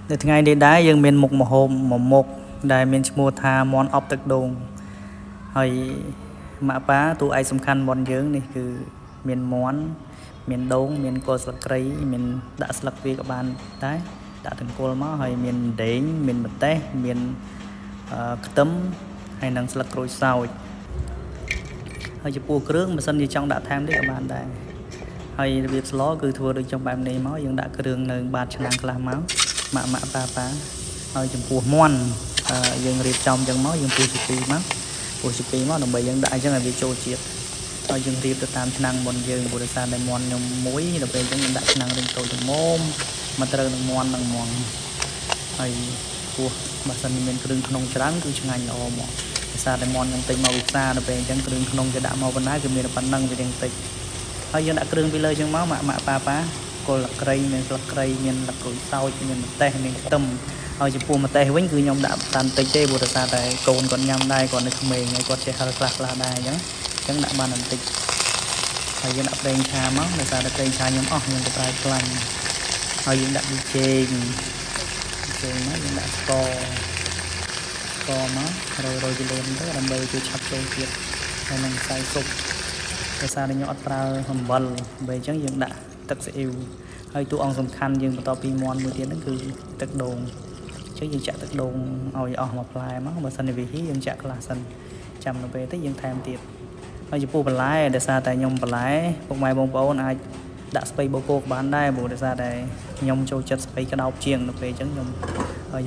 ในថ្ងៃនេះដែរយើងមានមុខម្ហូបមួយមុខដែលមានឈ្មោះថាមាន់អប់ទឹកដូងហើយម៉ាក់ប៉ាតួឯកសំខាន់របស់យើងនេះគឺមានមាន់មានដូងមានគល់ស្លឹកគ្រៃមានដាក់ស្លឹកវាក៏បានដែរដាក់ទាំងគល់មកហើយមានដេងមានម្ទេសមានខ្ទឹមហើយនិងស្លឹកក្រូចសើចហើយចំពោះគ្រឿងបើសិនជាចង់ដាក់ថែមទៀតក៏បានដែរហើយរបៀបស្លគឺធ្វើដូចចំបែបនេះមកយើងដាក់គ្រឿងនៅបាតឆ្នាំងខ្លះមកម៉ាក់ប៉ាហើយចំពោះមាន់យើងរៀបចំអញ្ចឹងមកយើងពុះជាពីរមកដើម្បីយើងដាក់អញ្ចឹងឲ្យវាចូលជាតិហើយយើងរៀបទៅតាមឆ្នាំងមុនយើងព្រោះដោយសារតែមាន់ខ្ញុំមួយដល់ពេលអញ្ចឹងយើងដាក់ឆ្នាំងរៀងតូចល្មមមកត្រូវនឹងមាន់នឹងហ្មងហើយពោះបើសិនមានគ្រឿងក្នុងច្រើនគឺឆ្ងាញ់ល្អមកដោយសារតែមាន់ខ្ញុំទិញមកវិសាដល់ពេលអញ្ចឹងគ្រឿងក្នុងគេដាក់មកប៉ុណ្ណាគឺមានប៉ុណ្ណឹងវារៀងតិចហើយយើងដាក់គ្រឿងពីលើអញ្ចឹងមកម៉ាក់ប៉ាគល់ស្លឹកគ្រៃមានស្លឹកគ្រៃមានស្លឹកក្រូចសើចមានម្ទេសមានខ្ទឹមហើយចំពោះម្ទេសវិញគឺខ្ញុំដាក់តាមតិចទេព្រោះដោយសារតែកូនគាត់ញ៉ាំដែរគាត់នៅក្មេងហើយគាត់ចេះហឹរខ្លះដែរអញ្ចឹងដាក់បានបន្តិចហើយយើងដាក់ប្រេងឆាមកដោយសារតែប្រេងឆាខ្ញុំអស់ខ្ញុំទៅប្រើខ្លាញ់ហើយយើងដាក់ប៊ីចេងមកយើងដាក់ស្ករមករយលឿនទៅដើម្បីជួយឆាប់ចូលជាតិហើយនឹងខ្សែស៊ុបដោយសារតែខ្ញុំអត់ប្រើអំបិលដើម្បីអញ្ចឹងយើងដាក់ទឹកស៊ីអ៊ីវហើយតួអង្គសំខាន់យើងបន្តពីមាន់មួយទៀតហ្នឹងគឺទឹកដូងអញ្ចឹងយើងចាក់ទឹកដូងឲ្យអស់មួយផ្លែមកបើសិនជាវាហ៊ីយើងចាក់ខ្លះសិនចាំនៅពេលទៅយើងថែមទៀតហើយចំពោះបន្លែដោយសារតែខ្ញុំបន្លែពុកម៉ែបងប្អូនអាចដាក់ស្ពៃបូកគោបានដែរព្រោះដោយសារតែខ្ញុំចូលចិត្តស្ពៃក្តោបជាងនៅពេលអញ្ចឹងខ្ញុំ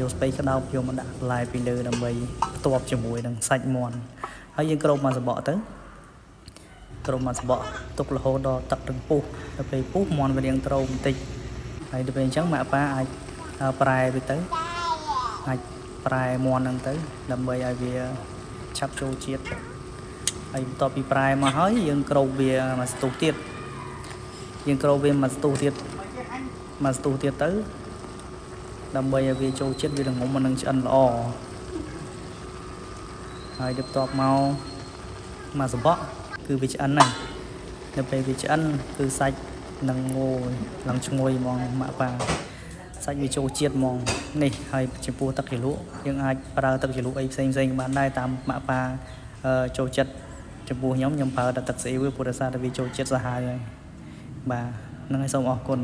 យកស្ពៃក្តោបយកមកដាក់បន្លែពីលើដើម្បីផ្ទាប់ជាមួយនឹងសាច់មាន់ហើយយើងគ្របមកសបកទៅទុករហូតដល់ទឹកនឹងពុះដល់ពេលពុះមាន់វារៀងត្រូវបន្តិចហើយដល់ពេលអញ្ចឹងម៉ាក់ប៉ាអាចប្រែវាទៅអាចប្រែមាន់ហ្នឹងទៅដើម្បីឲ្យវាឆាប់ចូលជាតិហើយបន្ទាប់ពីប្រែមកហើយយើងគ្របវាមួយស្ទុះទៀតទៅដើម្បីឲ្យវាចូលជាតិវាល្ងំមិននឹងឆ្អិនល្អហើយបន្ទាប់មកសបកគឺវាឆ្អិនហើយដល់ពេលវាឆ្អិនគឺសាច់នឹងងូឡើងឈ្ងុយហ្មងម៉ាក់ប៉ាសាច់វាចូលជាតិហ្មងនេះហើយចំពោះទឹកជ្រលក់យើងអាចប្រើទឹកជ្រលក់អីផ្សេងបានដែរតាមម៉ាក់ប៉ាចូលចិត្តចំពោះខ្ញុំប្រើតែទឹកស៊ីអ៊ីវព្រោះដោយសារតែវាចូលជាតិសាហាវហើយបាទហ្នឹងហើយសូមអរគុណ